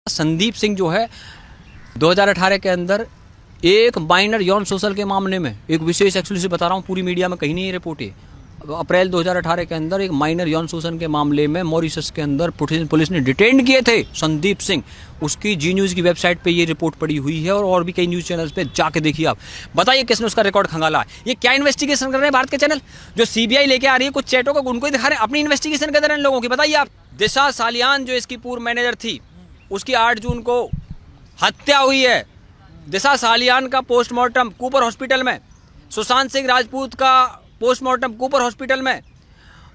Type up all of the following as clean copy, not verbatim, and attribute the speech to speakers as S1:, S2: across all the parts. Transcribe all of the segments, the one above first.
S1: संदीप सिंह जो है 2018 के अंदर एक माइनर यौन शोषण के मामले में, एक विशेष एक्सक्लूसिव बता रहा हूँ, पूरी मीडिया में कहीं नहीं रिपोर्ट है, अप्रैल 2018 के अंदर एक माइनर यौन शोषण के मामले में मॉरिशस के अंदर पुलिस ने डिटेन किए थे संदीप सिंह। उसकी जी न्यूज़ की वेबसाइट पे ये रिपोर्ट पड़ी हुई है और भी कई न्यूज़ चैनल्स पे जाके देखिए आप। बताइए किसने उसका रिकॉर्ड खंगाला? ये क्या इन्वेस्टिगेशन कर रहे हैं भारत के चैनल? जो सीबीआई लेके आ रही है कुछ चैटों को, उनको ही दिखा रहे हैं, अपनी इन्वेस्टिगेशन कर रहे हैं लोगों की। बताइए आप। दिशा सालियान जो इसकी पूर्व मैनेजर थी, उसकी 8 जून को हत्या हुई है। दिशा सालियान का पोस्टमार्टम कूपर हॉस्पिटल में, सुशांत सिंह राजपूत का पोस्टमार्टम कूपर हॉस्पिटल में,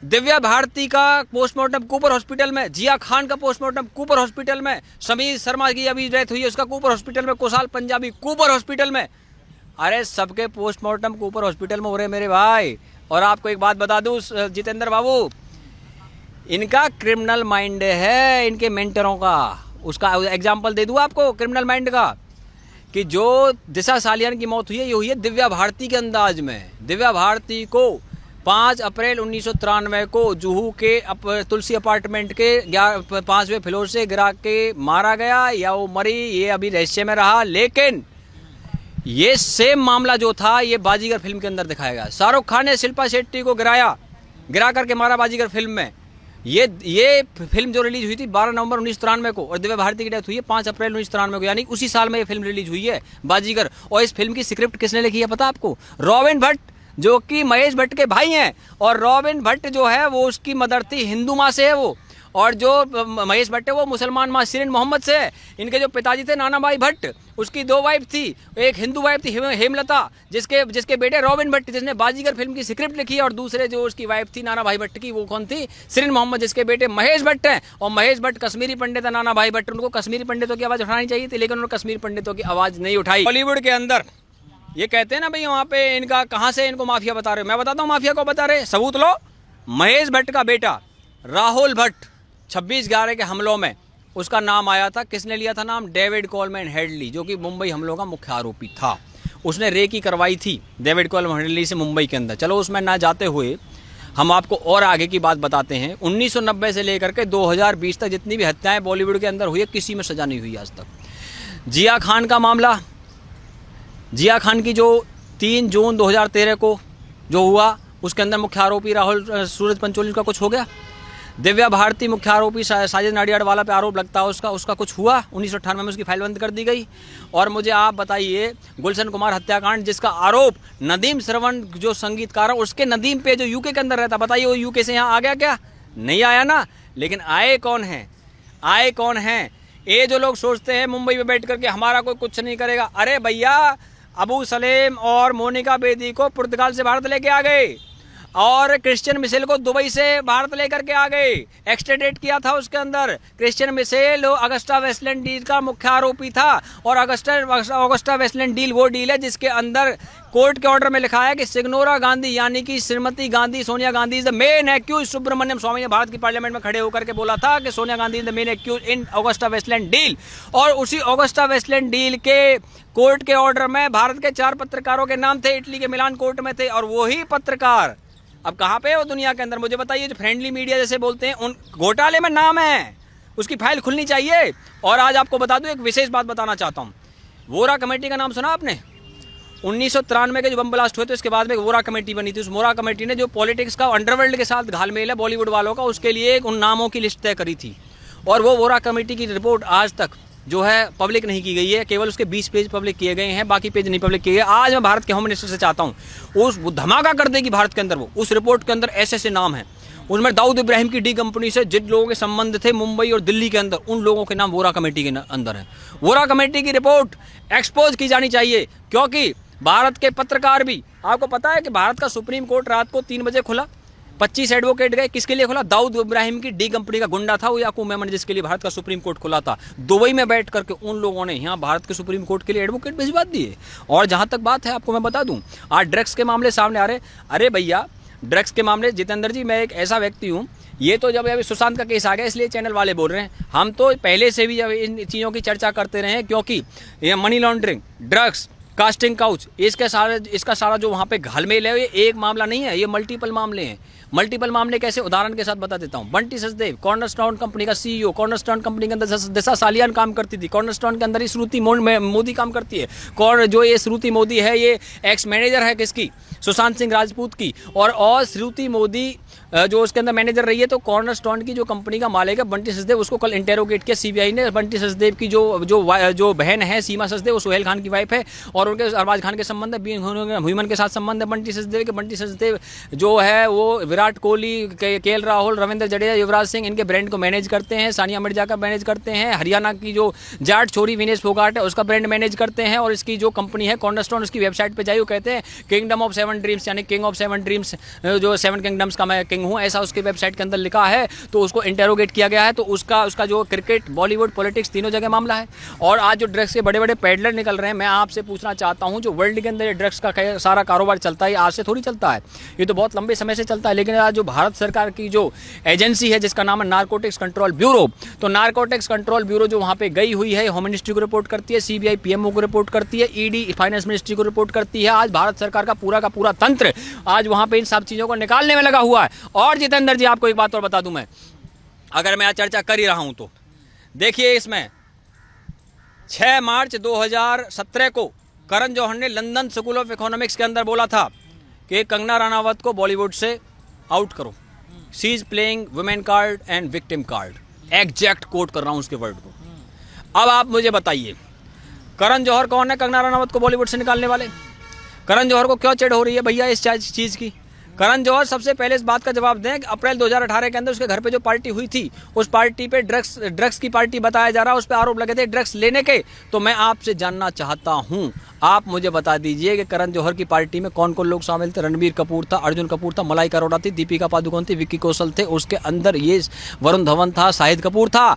S1: दिव्या भारती का पोस्टमार्टम कूपर हॉस्पिटल में, जिया खान का पोस्टमार्टम कूपर हॉस्पिटल में, समीर शर्मा की अभी डेथ हुई है उसका कूपर हॉस्पिटल में, कुशाल पंजाबी कूपर हॉस्पिटल में। अरे सबके पोस्टमार्टम कूपर हॉस्पिटल में हो रहे मेरे भाई। और आपको एक बात बता दूं जितेंद्र बाबू, इनका क्रिमिनल माइंड है, इनके मेंटरों का। उसका एग्जाम्पल दे दूं आपको क्रिमिनल माइंड का, कि जो दिशा सालियान की मौत हुई है ये हुई है दिव्या भारती के अंदाज में। दिव्या भारती को 5 अप्रैल 1993 को जुहू के तुलसी अपार्टमेंट के 5वें फ्लोर से गिरा के मारा गया, या वो मरी ये अभी रहस्य में रहा। लेकिन ये सेम मामला जो था ये बाजीगर फिल्म के अंदर दिखाया गया। शाहरुख खान ने शिल्पा शेट्टी को गिरा करके मारा बाजीगर फिल्म में। ये फिल्म जो रिलीज हुई थी 12 नवंबर 1993 को, और दिव्या भारती की डेथ हुई है 5 अप्रैल 1993 को, यानी उसी साल में ये फिल्म रिलीज हुई है बाजीगर। और इस फिल्म की स्क्रिप्ट किसने लिखी है पता आपको? रॉबिन भट्ट, जो कि महेश भट्ट के भाई हैं। और रॉबिन भट्ट जो है वो उसकी मदर थी, हिंदू माँ से है वो, और जो महेश भट्ट है वो मुसलमान माँ शिरीन मोहम्मद से है। इनके जो पिताजी थे नाना भाई भट्ट, उसकी 2 वाइफ थी, एक हिंदू वाइफ थी हेमलता, जिसके बेटे रॉबिन भट्ट जिसने बाजीगर फिल्म की स्क्रिप्ट लिखी है, और दूसरे जो उसकी वाइफ थी नाना भाई भट्ट की, वो कौन थी? शिरीन मोहम्मद, जिसके बेटे महेश भट्ट हैं। और महेश भट्ट कश्मीरी पंडित है, नाना भाई भट्ट। उनको कश्मीरी पंडितों की आवाज़ उठानी चाहिए थी, लेकिन उन्होंने कश्मीरी पंडितों की आवाज़ नहीं उठाई। बॉलीवुड के अंदर ये कहते हैं ना भाई वहाँ पे इनका कहाँ से इनको माफिया बता रहे हो, मैं बताता हूँ माफिया को बता रहे, सबूत लो। महेश भट्ट का बेटा राहुल भट्ट 26/11 के हमलों में उसका नाम आया था। किसने लिया था नाम? डेविड कोलमैन हेडली, जो कि मुंबई हमलों का मुख्य आरोपी था। उसने रेकी करवाई थी डेविड कोलमैन हेडली से मुंबई के अंदर। चलो उसमें ना जाते हुए हम आपको और आगे की बात बताते हैं। 1990 से लेकर के 2020 तक जितनी भी हत्याएं बॉलीवुड के अंदर हुई है, किसी में सजा नहीं हुई आज तक। जिया खान का मामला, जिया खान की जो 3 जून 2013 को जो हुआ, उसके अंदर मुख्य आरोपी राहुल सूरज पंचोली का कुछ हो गया। दिव्या भारती मुख्य आरोपी साजिद नाडियाडवाला पे आरोप लगता है उसका कुछ हुआ, 1998 में उसकी फाइल बंद कर दी गई। और मुझे आप बताइए गुलशन कुमार हत्याकांड, जिसका आरोप नदीम श्रवण जो संगीतकार है उसके नदीम पे जो यूके के अंदर रहता, बताइए वो यूके से यहाँ आ गया क्या? नहीं आया ना। लेकिन आए कौन हैं? ये जो लोग सोचते हैं मुंबई में बैठ करके हमारा कोई कुछ नहीं करेगा। अरे भैया, अबू सलेम और मोनिका बेदी को पुर्तगाल से भारत लेके आ गए, और क्रिश्चियन मिशेल को दुबई से भारत लेकर के आ गए, एक्सट्रेडेट किया था। उसके अंदर Christian Michel Agusta Westland deal का मुख्य आरोपी था। और अगस्टा वेस्टलैंड डील वो डील है जिसके अंदर कोर्ट के ऑर्डर में लिखा है कि सिग्नोरा गांधी यानी कि Shrimati Gandhi, Sonia Gandhi is the main accuse. Subramanian Swamy ने भारत की पार्लियामेंट में खड़े होकर के बोला था कि Sonia Gandhi is the main accuse in Agusta Westland deal. और उसी अगस्टा वेस्टलैंड डील के कोर्ट के ऑर्डर में भारत के 4 पत्रकारों के नाम थे, इटली के मिलान कोर्ट में थे। और वही पत्रकार अब कहाँ पे है वो दुनिया के अंदर? मुझे बताइए। जो फ्रेंडली मीडिया जैसे बोलते हैं, उन घोटाले में नाम है, उसकी फाइल खुलनी चाहिए। और आज आपको बता दूं, एक विशेष बात बताना चाहता हूँ। वोरा कमेटी का नाम सुना आपने? 1993 के जो बम ब्लास्ट हुए थे उसके बाद में वोरा कमेटी बनी थी। उस वोरा कमेटी ने जो पॉलिटिक्स का अंडरवर्ल्ड के साथ घालमेल है बॉलीवुड वालों का, उसके लिए उन नामों की लिस्ट तय करी थी। और वो वोरा कमेटी की रिपोर्ट आज तक जो है पब्लिक नहीं की गई है, केवल उसके 20 पेज पब्लिक किए गए हैं, बाकी पेज नहीं पब्लिक किए गए। आज मैं भारत के होम मिनिस्टर से चाहता हूँ उस धमाका कर देगी भारत के अंदर। वो उस रिपोर्ट के अंदर ऐसे नाम हैं, उसमें दाऊद इब्राहिम की डी कंपनी से जिन लोगों के संबंध थे मुंबई और दिल्ली के अंदर, उन लोगों के नाम वोरा कमेटी के अंदर है। वोरा कमेटी की रिपोर्ट एक्सपोज की जानी चाहिए, क्योंकि भारत के पत्रकार भी, आपको पता है कि भारत का सुप्रीम कोर्ट रात को 3 बजे खुला, 25 एडवोकेट गए। किसके लिए खुला? दाऊद इब्राहिम की डी कंपनी का गुंडा था वो याकूब मेमन, जिसके लिए भारत का सुप्रीम कोर्ट खुला था। दुबई में बैठ करके उन लोगों ने यहाँ भारत के सुप्रीम कोर्ट के लिए एडवोकेट भिजवा दिए। और जहाँ तक बात है, आपको मैं बता दूँ, आज ड्रग्स के मामले सामने आ रहे। अरे भैया, ड्रग्स के मामले, जितेंद्र जी, मैं एक ऐसा व्यक्ति हूँ, ये तो जब अभी सुशांत का केस आ गया इसलिए चैनल वाले बोल रहे हैं, हम तो पहले से भी इन चीज़ों की चर्चा करते रहे हैं, क्योंकि ये money laundering, drugs, casting couch, इसका सारा जो वहाँ पे घालमेल है, ये एक मामला नहीं है, ये मल्टीपल मामले हैं। मल्टीपल मामले कैसे, उदाहरण के साथ बता देता हूं। बंटी सचदेव कॉर्नरस्टोन कंपनी का सीईओ, कॉर्नरस्टोन कंपनी के अंदर दिशा सालियान काम करती थी, कॉर्नरस्टोन के अंदर ही श्रुति मोदी काम करती है। जो ये श्रुति मोदी है ये एक्स मैनेजर है किसकी, सुशांत सिंह राजपूत की। और श्रुति मोदी जो उसके अंदर मैनेजर रही है, तो कॉर्नरस्टोन की जो कंपनी का मालिक है बंटी सचदेव, उसको कल इंटेरोगेट किया सीबीआई ने। बंटी सचदेव की जो बहन है सीमा सचदेव, वो सोहेल खान की वाइफ है और उनके अरबाज खान के संबंध है, ह्यूमन के साथ संबंध है बंटी सचदेव के। बंटी सचदेव जो है वो विराट कोहली, केएल राहुल, रविंद्र जडेजा, युवराज सिंह, इनके ब्रांड को मैनेज करते हैं। सानिया मिर्जा का मैनेज करते हैं। हरियाणा की जो जाट छोरी विनेश फोगाट है उसका ब्रांड मैनेज करते हैं। और इसकी जो कंपनी है कॉर्नरस्टोन, उसकी वेबसाइट पे जाइए, वो कहते हैं किंगडम ऑफ 7 ड्रीम्स, यानी किंग ऑफ 7 ड्रीम्स, जो 7 किंगडम्स का मैं किंग हूँ, ऐसा उसके वेबसाइट के अंदर लिखा है। तो उसको इंटेरोगेट किया गया है। तो उसका जो क्रिकेट, बॉलीवुड, पॉलिटिक्स, तीनों जगह मामला है। और आज जो ड्रग्स के बड़े बड़े पेडलर निकल रहे हैं, मैं आपसे पूछना चाहता हूं, जो वर्ल्ड के अंदर ड्रग्स का सारा कारोबार चलता है, आज से थोड़ी चलता है, ये तो बहुत लंबे समय से चलता है। लेकिन आज जो भारत सरकार की जो एजेंसी है जिसका नाम है नारकोटिक्स कंट्रोल ब्यूरो, तो नारकोटिक्स कंट्रोल ब्यूरो जो वहां पे गई हुई है, होम मिनिस्ट्री को रिपोर्ट करती है, सीबीआई पीएमओ को रिपोर्ट करती है, ईडी फाइनेंस मिनिस्ट्री को रिपोर्ट करती है। आज भारत सरकार का पूरा तंत्र आज वहां पे इन सब चीजों को निकालने में लगा हुआ है। और जितेंद्र जी, आपको एक बात और बता दूं, मैं अगर मैं आज चर्चा कर ही रहा हूं तो देखिए, इसमें 6 मार्च 2017 को करण जौहर ने लंदन स्कूल ऑफ इकोनॉमिक्स के अंदर बोला था कि कंगना रनावत को बॉलीवुड से आउट करो, she is playing women card and victim card. Exact quote कर रहा हूं उसके वर्ड को। अब आप मुझे बताइए, करण जौहर कौन है कंगना रनावत को बॉलीवुड से निकालने वाले? करण जौहर को क्यों चिढ़ हो रही है भैया इस चीज़ की? करण जौहर सबसे पहले इस बात का जवाब दें कि अप्रैल 2018 के अंदर उसके घर पे जो पार्टी हुई थी, उस पार्टी पे ड्रग्स की पार्टी बताया जा रहा है, उस पर आरोप लगे थे ड्रग्स लेने के। तो मैं आपसे जानना चाहता हूं, आप मुझे बता दीजिए कि करण जौहर की पार्टी में कौन कौन लोग शामिल थे? रणबीर कपूर था, अर्जुन कपूर था, मलाइका अरोड़ा थी, दीपिका पादुकोण थी, विक्की कौशल थे, उसके अंदर ये वरुण धवन था, शाहिद कपूर था।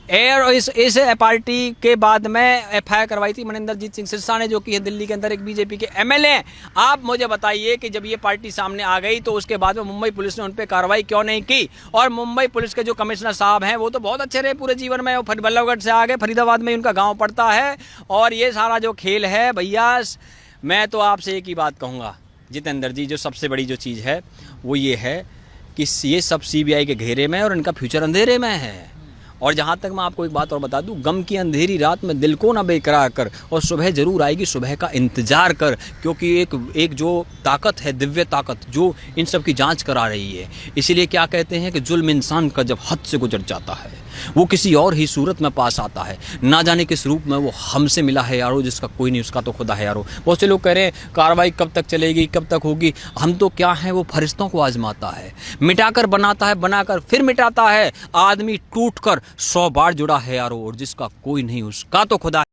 S1: इस पार्टी के बाद में एफआईआर करवाई थी मनिंदरजीत सिंह सिरसा ने, जो कि है दिल्ली के अंदर एक बीजेपी के एमएलए। आप मुझे बताइए कि जब ये पार्टी सामने आ गई तो उसके बाद में मुंबई पुलिस ने उन पर कार्रवाई क्यों नहीं की? और मुंबई पुलिस के जो कमिश्नर साहब हैं वो तो बहुत अच्छे रहे पूरे जीवन में, वो बल्लभगढ़ से आ गए, फरीदाबाद में उनका गाँव पड़ता है। और ये सारा जो खेल है भैया, मैं तो आपसे एक ही बात कहूँगा जितेंद्र जी, जो सबसे बड़ी जो चीज़ है वो ये है कि ये सब सीबीआई के घेरे में और इनका फ्यूचर अंधेरे में है। और जहाँ तक मैं आपको एक बात और बता दूं, गम की अंधेरी रात में दिल को ना बेकरार कर, और सुबह जरूर आएगी, सुबह का इंतजार कर, क्योंकि एक जो ताकत है, दिव्य ताकत, जो इन सब की जांच करा रही है। इसीलिए क्या कहते हैं कि जुल्म इंसान का जब हद से गुजर जाता है, वो किसी और ही सूरत में पास आता है, ना जाने किस रूप में वो हमसे मिला है यारो, जिसका कोई नहीं उसका तो खुदा है यारो। बहुत से लोग कह रहे हैं कार्रवाई कब तक चलेगी, कब तक होगी। हम तो क्या है, वो फरिश्तों को आजमाता है, मिटाकर बनाता है, बनाकर फिर मिटाता है। आदमी टूट कर 100 बार जुड़ा है यारो, और जिसका कोई नहीं उसका तो खुदा